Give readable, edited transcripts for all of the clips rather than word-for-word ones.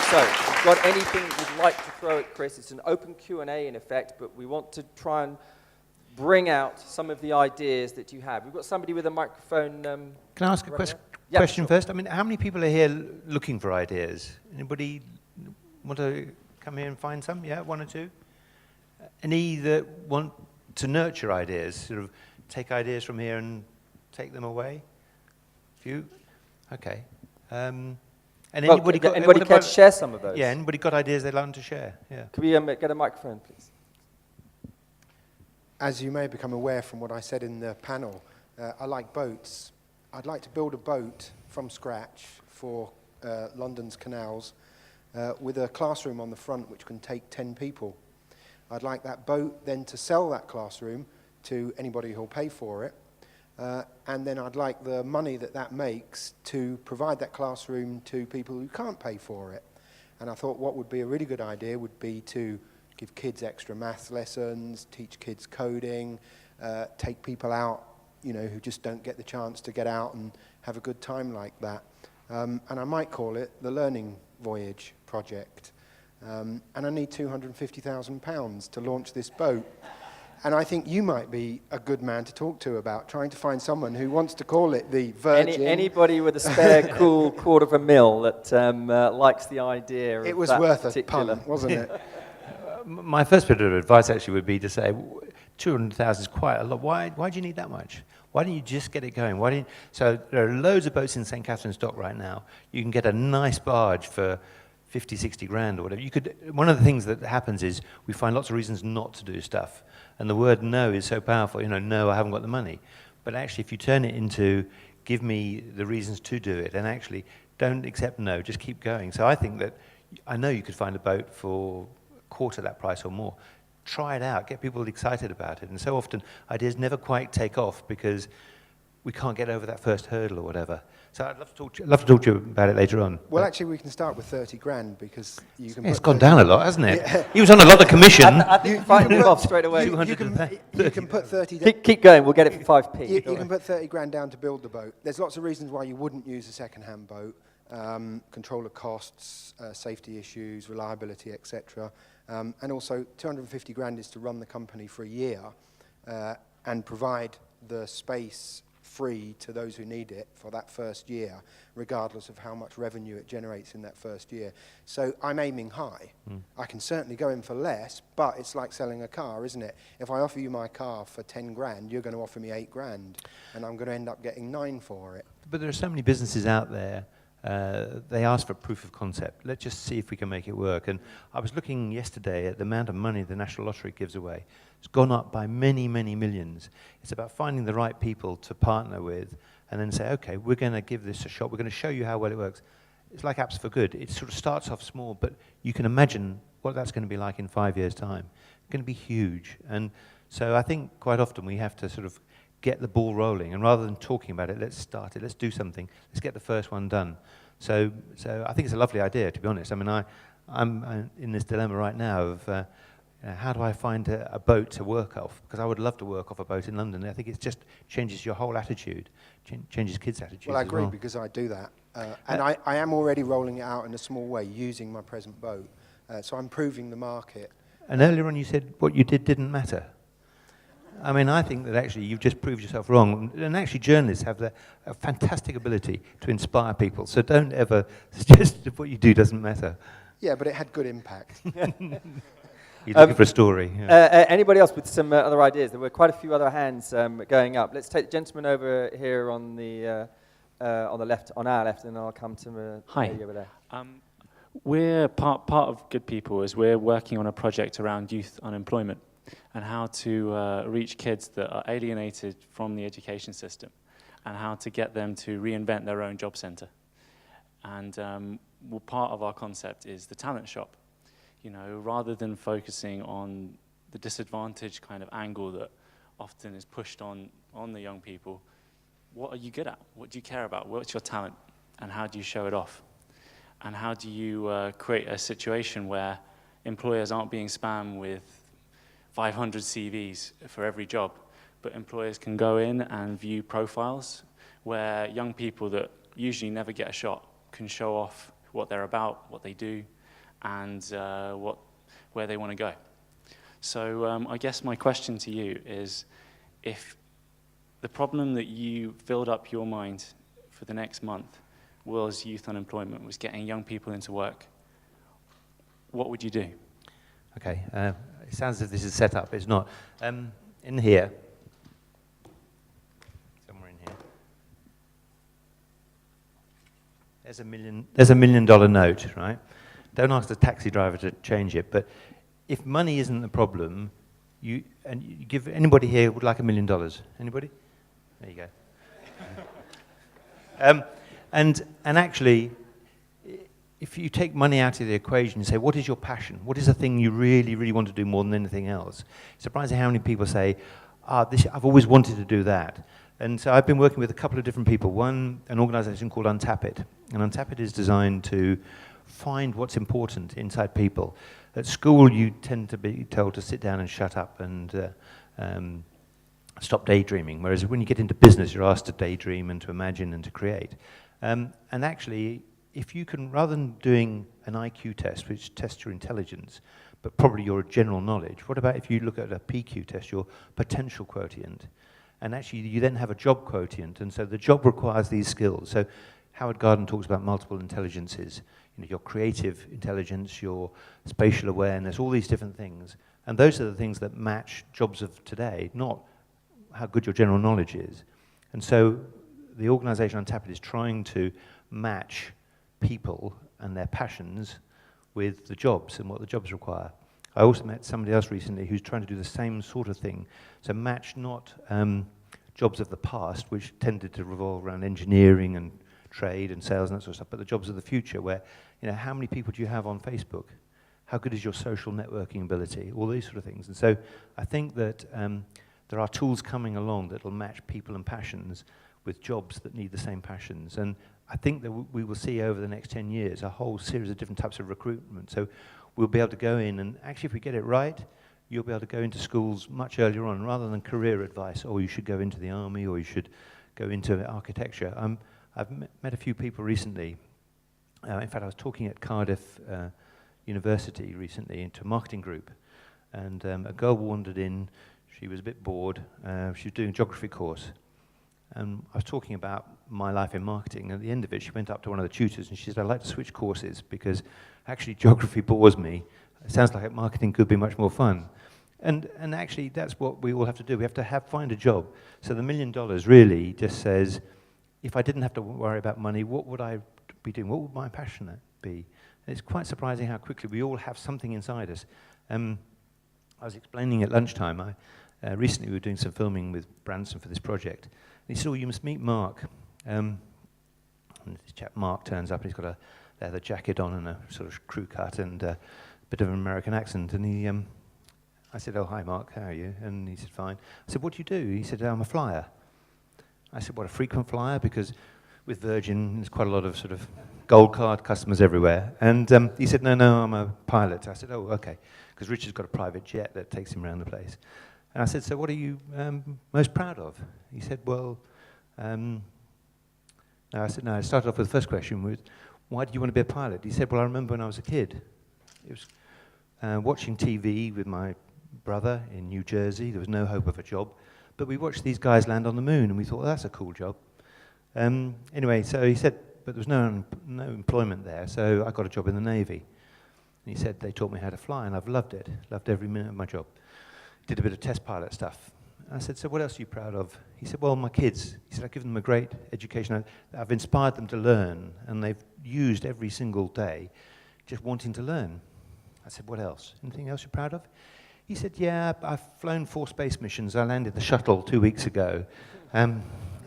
So, if you've got anything you'd like to throw at Chris, it's an open Q&A in effect, but we want to try and bring out some of the ideas that you have. We've got somebody with a microphone. Can I ask a question first? I mean, how many people are here looking for ideas? Anybody want to come here and find some? Yeah, one or two? Any that want to nurture ideas, sort of take ideas from here and take them away? A few? Okay. And anybody care to share some of those? Yeah, anybody got ideas they'd like to share? Yeah. Could we get a microphone, please? As you may have become aware from what I said in the panel, I like boats. I'd like to build a boat from scratch for London's canals with a classroom on the front which can take 10 people. I'd like that boat then to sell that classroom to anybody who'll pay for it. And then I'd like the money that makes to provide that classroom to people who can't pay for it. And I thought what would be a really good idea would be to give kids extra maths lessons, teach kids coding, take people out, you know, who just don't get the chance to get out and have a good time like that. And I might call it the Learning Voyage Project. And I need £250,000 to launch this boat. And I think you might be a good man to talk to about trying to find someone who wants to call it the Virgin. Anybody with a spare cool £250,000 that likes the idea of it was that worth particular. a punt, wasn't it? My first bit of advice actually would be to say, 200,000 is quite a lot. Why do you need that much? Why don't you just get it going? So there are loads of boats in St. Catherine's Dock right now. You can get a nice barge for 50, 60 grand or whatever. One of the things that happens is we find lots of reasons not to do stuff. And the word no is so powerful, you know, no, I haven't got the money. But actually, if you turn it into, give me the reasons to do it, and actually don't accept no, just keep going. So I think that, I know you could find a boat for a quarter that price or more. Try it out, get people excited about it. And so often, ideas never quite take off because we can't get over that first hurdle or whatever. So I'd love to talk to you about it later on. Well, actually, we can start with 30 grand because you can. It's gone down a lot, hasn't it? Yeah. He was on a lot of commission. I think fight move off straight away. You can put 30. Keep going. We'll get it for 5p. You can put 30 grand down to build the boat. There's lots of reasons why you wouldn't use a second-hand boat. Control of costs, safety issues, reliability, etc. And also, 250 grand is to run the company for a year and provide the space free to those who need it for that first year, regardless of how much revenue it generates in that first year. So I'm aiming high. I can certainly go in for less, but it's like selling a car, isn't it? If I offer you my car for 10 grand, you're going to offer me 8 grand, and I'm going to end up getting 9 for it. But there are so many businesses out there, they ask for proof of concept. Let's just see if we can make it work. And I was looking yesterday at the amount of money the National Lottery gives away. It's gone up by many, many millions. It's about finding the right people to partner with and then say, okay, we're going to give this a shot. We're going to show you how well it works. It's like Apps for Good. It sort of starts off small, but you can imagine what that's going to be like in 5 years' time. It's going to be huge. And so I think quite often we have to sort of get the ball rolling. And rather than talking about it, let's start it. Let's do something. Let's get the first one done. So I think it's a lovely idea, to be honest. I mean, I'm in this dilemma right now of how do I find a boat to work off? Because I would love to work off a boat in London. I think it just changes your whole attitude, changes kids' attitudes. Well, I agree because I do that. And I am already rolling it out in a small way using my present boat. So I'm proving the market. And earlier on you said what you did didn't matter. I mean, I think that actually you've just proved yourself wrong. And actually journalists have a fantastic ability to inspire people. So don't ever suggest that what you do doesn't matter. Yeah, but it had good impact. You're looking for a story. Yeah. Anybody else with some other ideas? There were quite a few other hands going up. Let's take the gentleman over here on the left, on our left, and then I'll come to Hi. over there. We're part of Good People is we're working on a project around youth unemployment and how to reach kids that are alienated from the education system and how to get them to reinvent their own job centre. And part of our concept is the talent shop. You know, rather than focusing on the disadvantage kind of angle that often is pushed on the young people, what are you good at? What do you care about? What's your talent? And how do you show it off? And how do you create a situation where employers aren't being spammed with 500 CVs for every job, but employers can go in and view profiles where young people that usually never get a shot can show off what they're about, what they do, and where they want to go. So I guess my question to you is, if the problem that you filled up your mind for the next month was youth unemployment, was getting young people into work, what would you do? Okay, it sounds as if this is set up. It's not. In here, somewhere in here, there's a $1 million note, right? Don't ask the taxi driver to change it, but if money isn't the problem, you give anybody here would like $1 million. Anybody? There you go. And actually, if you take money out of the equation and say, what is your passion? What is the thing you really, really want to do more than anything else? It's surprising how many people say, I've always wanted to do that. And so I've been working with a couple of different people. One, an organization called Untap It. And Untap It is designed to find what's important inside people. At school, you tend to be told to sit down and shut up and stop daydreaming, whereas when you get into business, you're asked to daydream and to imagine and to create. And actually, if you can, rather than doing an IQ test, which tests your intelligence, but probably your general knowledge, what about if you look at a PQ test, your potential quotient? And actually, you then have a job quotient, and so the job requires these skills. So Howard Garden talks about multiple intelligences, your creative intelligence, your spatial awareness, all these different things. And those are the things that match jobs of today, not how good your general knowledge is. And so the organization Untap It is trying to match people and their passions with the jobs and what the jobs require. I also met somebody else recently who's trying to do the same sort of thing. So match not jobs of the past, which tended to revolve around engineering and trade and sales and that sort of stuff, but the jobs of the future where, how many people do you have on Facebook? How good is your social networking ability? All these sort of things. And so I think that there are tools coming along that will match people and passions with jobs that need the same passions. And I think that we will see over the next 10 years a whole series of different types of recruitment. So we'll be able to go in, and actually if we get it right, you'll be able to go into schools much earlier on, rather than career advice, or you should go into the army, or you should go into architecture. I've met a few people recently. In fact, I was talking at Cardiff University recently into a marketing group, and a girl wandered in. She was a bit bored. She was doing a geography course. And I was talking about my life in marketing. At the end of it, she went up to one of the tutors and she said, I'd like to switch courses because actually geography bores me. It sounds like marketing could be much more fun. And actually, that's what we all have to do. We have to find a job. So the $1 million really just says, if I didn't have to worry about money, what would I be doing? What would my passion be? And it's quite surprising how quickly we all have something inside us. I was explaining at lunchtime, recently we were doing some filming with Branson for this project. And he said, you must meet Mark. And this chap Mark turns up and he's got a leather jacket on and a sort of crew cut and a bit of an American accent. And I said, hi Mark, how are you? And he said, fine. I said, what do you do? He said, I'm a flyer. I said, what, a frequent flyer? Because with Virgin, there's quite a lot of sort of gold card customers everywhere. And he said, no, I'm a pilot. I said, oh, okay. Because Richard's got a private jet that takes him around the place. And I said, so what are you most proud of? He said, well, no, I said, no, I started off with the first question with, why do you want to be a pilot? He said, well, I remember when I was a kid. It was watching TV with my brother in New Jersey. There was no hope of a job. But we watched these guys land on the moon, and we thought, well, that's a cool job. Anyway, so he said, but there was no employment there, so I got a job in the Navy. And he said, they taught me how to fly, and I've loved it. Loved every minute of my job. Did a bit of test pilot stuff. I said, so what else are you proud of? He said, well, my kids. He said, I've given them a great education. I've inspired them to learn, and they've used every single day just wanting to learn. I said, what else? Anything else you're proud of? He said, yeah, I've flown 4 space missions. I landed the shuttle 2 weeks ago.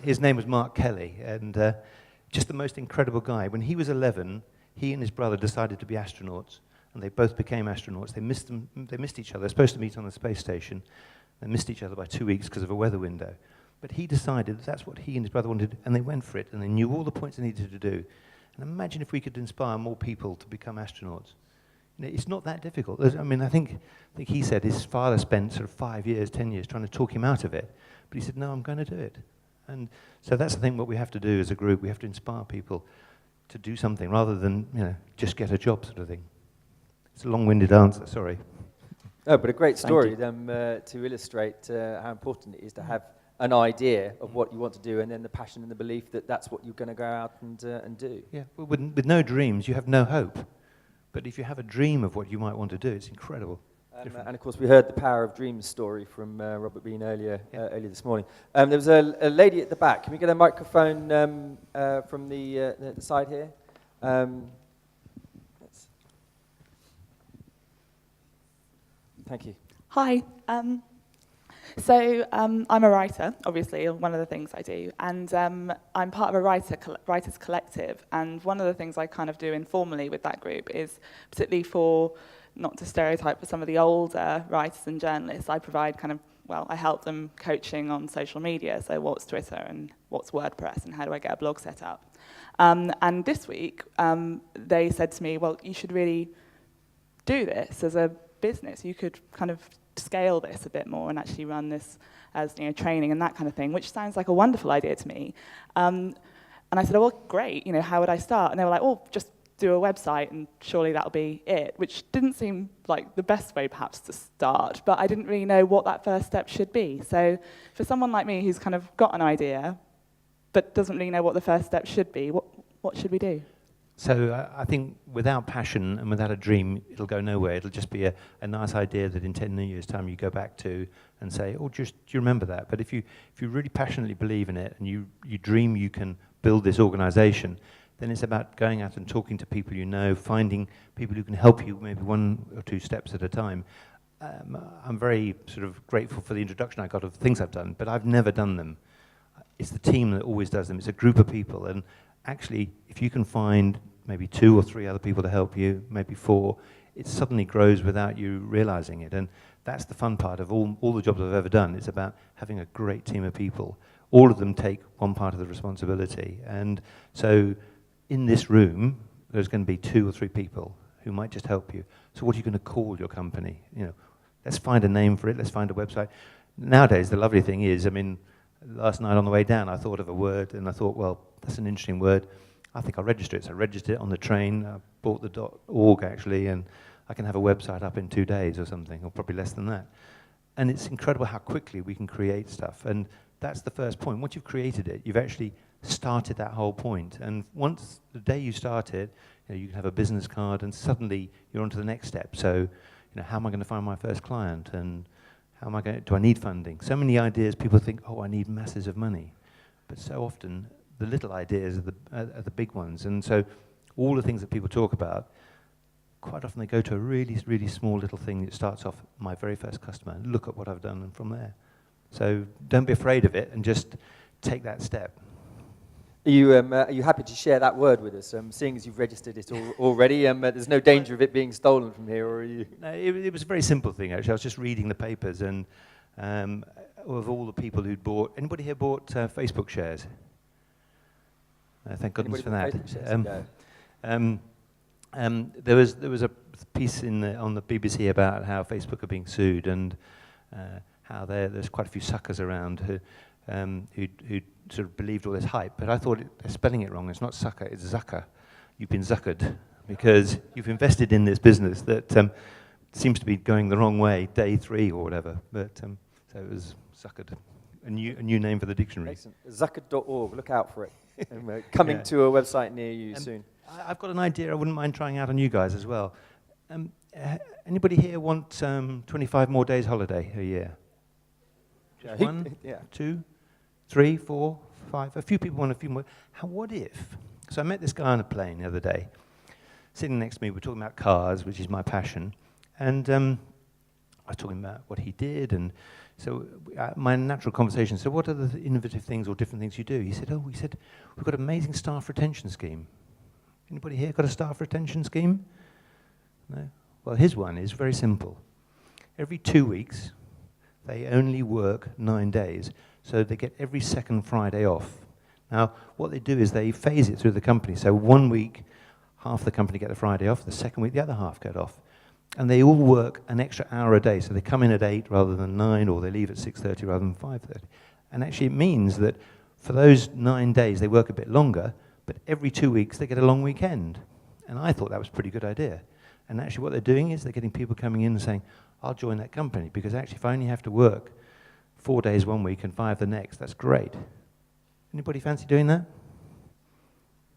His name was Mark Kelly, and just the most incredible guy. When he was 11, he and his brother decided to be astronauts, and they both became astronauts. They missed each other. They were supposed to meet on the space station. They missed each other by 2 weeks because of a weather window. But he decided that's what he and his brother wanted, and they went for it, and they knew all the points they needed to do. And imagine if we could inspire more people to become astronauts. It's not that difficult. I mean, I think he said his father spent sort of 5 years, 10 years trying to talk him out of it. But he said, no, I'm going to do it. And so that's the thing what we have to do as a group. We have to inspire people to do something rather than, just get a job sort of thing. It's a long-winded answer, sorry. Oh, but a great story Thank to illustrate how important it is to have an idea of what you want to do, and then the passion and the belief that that's what you're going to go out and do. Yeah, well, with no dreams, you have no hope. But if you have a dream of what you might want to do, it's incredible. And of course, we heard the Power of Dreams story from Robert Bean earlier this morning. There was a lady at the back. Can we get a microphone from the side here? Thank you. Hi. I'm a writer, obviously, one of the things I do, and I'm part of a writers collective, and one of the things I kind of do informally with that group is, particularly for, not to stereotype for some of the older writers and journalists, I provide I help them coaching on social media, so what's Twitter and what's WordPress and how do I get a blog set up. And this week, they said to me, well, you should really do this as a business. You could kind of scale this a bit more and actually run this as training and that kind of thing, which sounds like a wonderful idea to me. And I said, oh, well, great, how would I start? And they were like, oh, just do a website and surely that'll be it, which didn't seem like the best way perhaps to start, but I didn't really know what that first step should be. So for someone like me who's kind of got an idea but doesn't really know what the first step should be, what should we do? So I think without passion and without a dream, it'll go nowhere. It'll just be a nice idea that in 10 years' time you go back to and say, oh, do you remember that? But if you really passionately believe in it and you dream you can build this organization, then it's about going out and talking to people you know, finding people who can help you maybe 1 or 2 steps at a time. I'm very sort of grateful for the introduction I got of things I've done, but I've never done them. It's the team that always does them. It's a group of people, and actually, if you can find maybe 2 or 3 other people to help you, maybe 4, it suddenly grows without you realizing it. And that's the fun part of all the jobs I've ever done. It's about having a great team of people. All of them take one part of the responsibility. And so in this room, there's going to be 2 or 3 people who might just help you. So what are you going to call your company? Let's find a name for it. Let's find a website. Nowadays, the lovely thing is, last night on the way down, I thought of a word, and I thought, well, that's an interesting word. I think I'll register it. So I registered it on the train. I bought the .org, actually, and I can have a website up in 2 days or something, or probably less than that. And it's incredible how quickly we can create stuff. And that's the first point. Once you've created it, you've actually started that whole point. And once the day you start it, you can have a business card, and suddenly you're on to the next step. So, how am I going to find my first client? And do I need funding? So many ideas, people think, oh, I need masses of money. But so often, the little ideas are the big ones. And so all the things that people talk about, quite often they go to a really, really small little thing that starts off, my very first customer, and look at what I've done, and from there. So don't be afraid of it, and just take that step. Are you happy to share that word with us, seeing as you've registered it already? There's no danger of it being stolen from here, or are you? No, it was a very simple thing, actually. I was just reading the papers, and of all the people who'd bought, anybody here bought Facebook shares? Thank goodness for that. There was a piece on the BBC about how Facebook are being sued, and how there's quite a few suckers around who sort of believed all this hype. But I thought they're spelling it wrong. It's not sucker, it's Zucker. You've been zuckered because you've invested in this business that seems to be going the wrong way, day 3 or whatever. But so it was zuckered. A new name for the dictionary. Excellent. Zuckered.org. Look out for it. Coming to a website near you soon. I've got an idea I wouldn't mind trying out on you guys as well. Anybody here want 25 more days holiday a year? Just 1, 2, 3, 4, 5. A few people want a few more. What if? So I met this guy on a plane the other day. Sitting next to me, we're talking about cars, which is my passion. And I was talking about what he did, and so my natural conversation, so what are the innovative things or different things you do? He said, we've got an amazing staff retention scheme. Anybody here got a staff retention scheme? No? Well, his one is very simple. Every 2 weeks, they only work 9 days, so they get every second Friday off. Now, what they do is they phase it through the company. So 1 week, half the company get a Friday off, the second week, the other half get off. And they all work an extra hour a day, so they come in at 8 rather than 9, or they leave at 6:30 rather than 5:30. And actually it means that for those 9 days, they work a bit longer, but every 2 weeks, they get a long weekend. And I thought that was a pretty good idea. And actually what they're doing is they're getting people coming in and saying, I'll join that company, because actually if I only have to work 4 days one week and 5 the next, that's great. Anybody fancy doing that?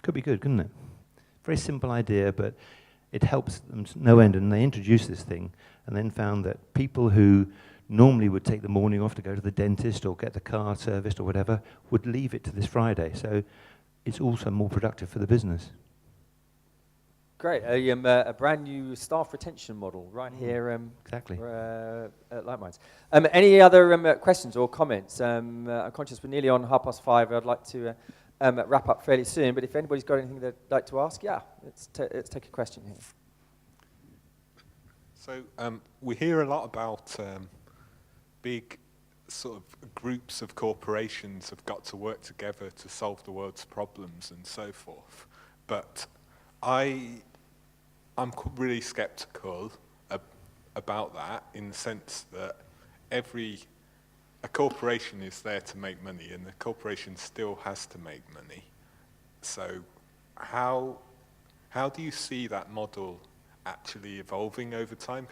Could be good, couldn't it? Very simple idea, but it helps them no end. And they introduced this thing and then found that people who normally would take the morning off to go to the dentist or get the car serviced or whatever would leave it to this Friday. So it's also more productive for the business. Great. A brand new staff retention model right here. Exactly. At Lightminds. Any other questions or comments? I'm conscious we're nearly on 5:30. I'd like to wrap up fairly soon, but if anybody's got anything they'd like to ask, yeah, let's take a question here. So we hear a lot about big sort of groups of corporations have got to work together to solve the world's problems and so forth, but I'm really skeptical about that, in the sense that a corporation is there to make money, and the corporation still has to make money. So how do you see that model actually evolving over time?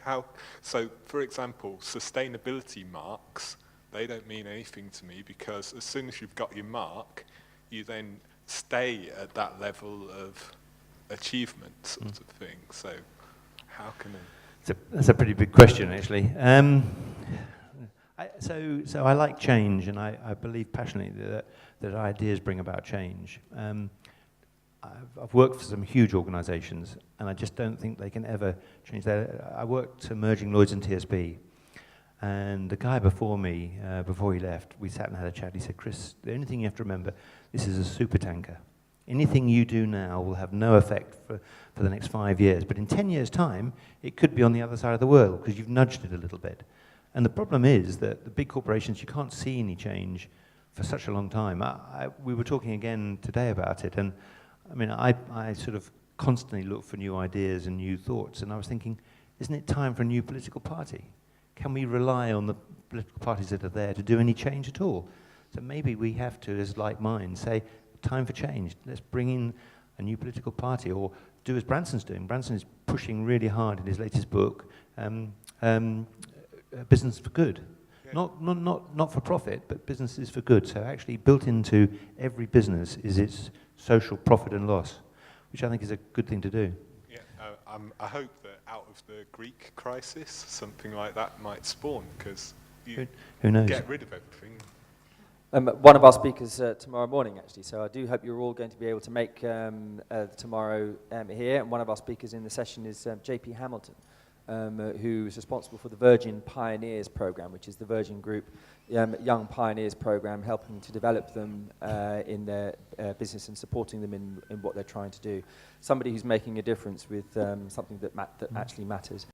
So, for example, sustainability marks, they don't mean anything to me, because as soon as you've got your mark, you then stay at that level of achievement sort of thing. So how can That's a pretty big question, actually. So I like change, and I believe passionately that ideas bring about change. I've worked for some huge organisations, and I just don't think they can ever change that. I worked merging Lloyds and TSB, and the guy before me, before he left, we sat and had a chat. He said, Chris, the only thing you have to remember, this is a super tanker. Anything you do now will have no effect for the next 5 years, but in 10 years' time, it could be on the other side of the world, because you've nudged it a little bit. And the problem is that the big corporations, you can't see any change for such a long time. We were talking again today about it, and I mean, I sort of constantly look for new ideas and new thoughts, and I was thinking, isn't it time for a new political party? Can we rely on the political parties that are there to do any change at all? So maybe we have to, as like minds, say, time for change. Let's bring in a new political party, or do as Branson's doing. Branson is pushing really hard in his latest book, Business for Good. Yeah. Not for profit, but businesses for good. So actually built into every business is its social profit and loss, which I think is a good thing to do. Yeah, I hope that out of the Greek crisis, something like that might spawn, because you Who knows? get rid of everything. One of our speakers tomorrow morning, actually, so I do hope you're all going to be able to make tomorrow here, and one of our speakers in the session is JP Hamilton, who is responsible for the Virgin Pioneers program, which is the Virgin Group Young Pioneers program, helping to develop them in their business and supporting them in what they're trying to do. Somebody who's making a difference with something that actually matters.